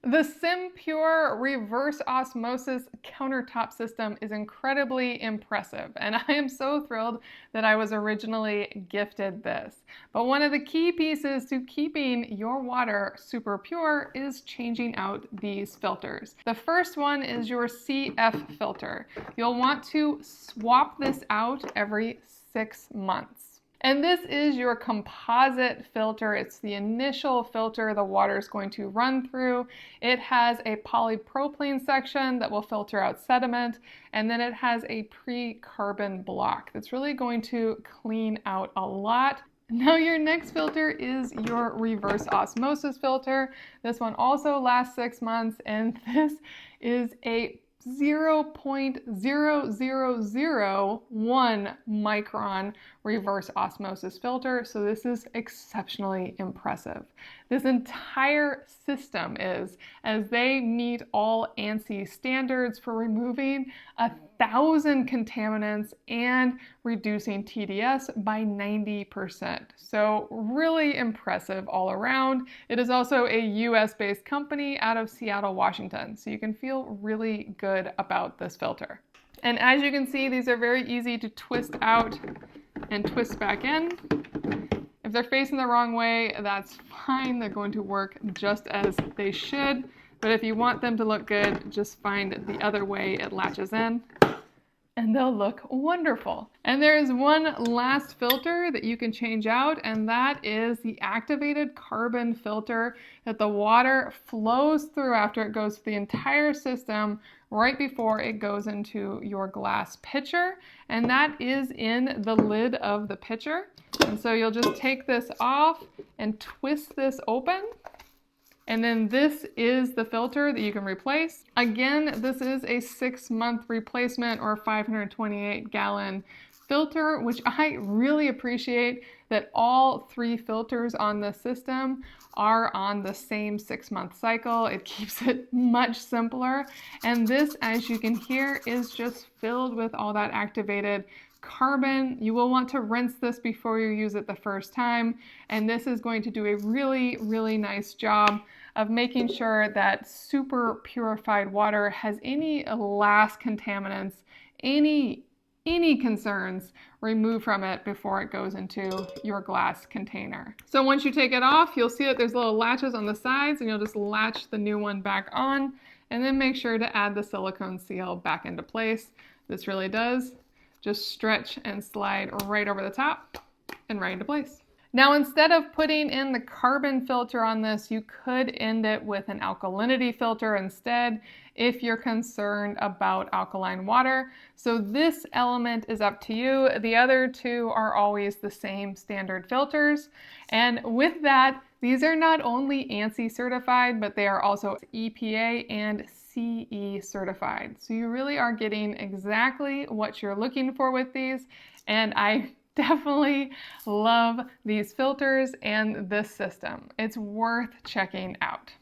The SimPure reverse osmosis countertop system is incredibly impressive, and I am so thrilled that I was originally gifted this. But one of the key pieces to keeping your water super pure is changing out these filters. The first one is your CF filter. You'll want to swap this out every 6 months. And this is your composite filter. It's the initial filter the water is going to run through. It has a polypropylene section that will filter out sediment, and then it has a pre-carbon block that's really going to clean out a lot. Now your next filter is your reverse osmosis filter. This one also lasts 6 months, and this is a 0.0001 micron reverse osmosis filter, so this is exceptionally impressive. This entire system is, as they meet all ANSI standards for removing 1,000 contaminants and reducing TDS by 90%. So really impressive all around. It is also a US-based company out of Seattle, Washington, so you can feel really good about this filter. And as you can see, these are very easy to twist out and twist back in. If they're facing the wrong way, that's fine. They're going to work just as they should. But if you want them to look good, just find the other way it latches in, and they'll look wonderful. And there is one last filter that you can change out, and that is the activated carbon filter that the water flows through after it goes through the entire system right before it goes into your glass pitcher, and that is in the lid of the pitcher. And so you'll just take this off and twist this open. And then this is the filter that you can replace. Again, this is a 6-month replacement or 528-gallon filter, which I really appreciate that all 3 filters on the system are on the same 6-month cycle. It keeps it much simpler. And this, as you can hear, is just filled with all that activated carbon. You will want to rinse this before you use it the first time, and this is going to do a really, really nice job of making sure that super purified water has any last contaminants, any concerns removed from it before it goes into your glass container. So once you take it off, you'll see that there's little latches on the sides, and you'll just latch the new one back on, and then make sure to add the silicone seal back into place. This really does just stretch and slide right over the top and right into place. Now, instead of putting in the carbon filter on this, you could end it with an alkalinity filter instead if you're concerned about alkaline water. So this element is up to you. The other 2 are always the same standard filters. And with that, these are not only ANSI certified, but they are also EPA and CE certified. So you really are getting exactly what you're looking for with these. And I definitely love these filters and this system. It's worth checking out.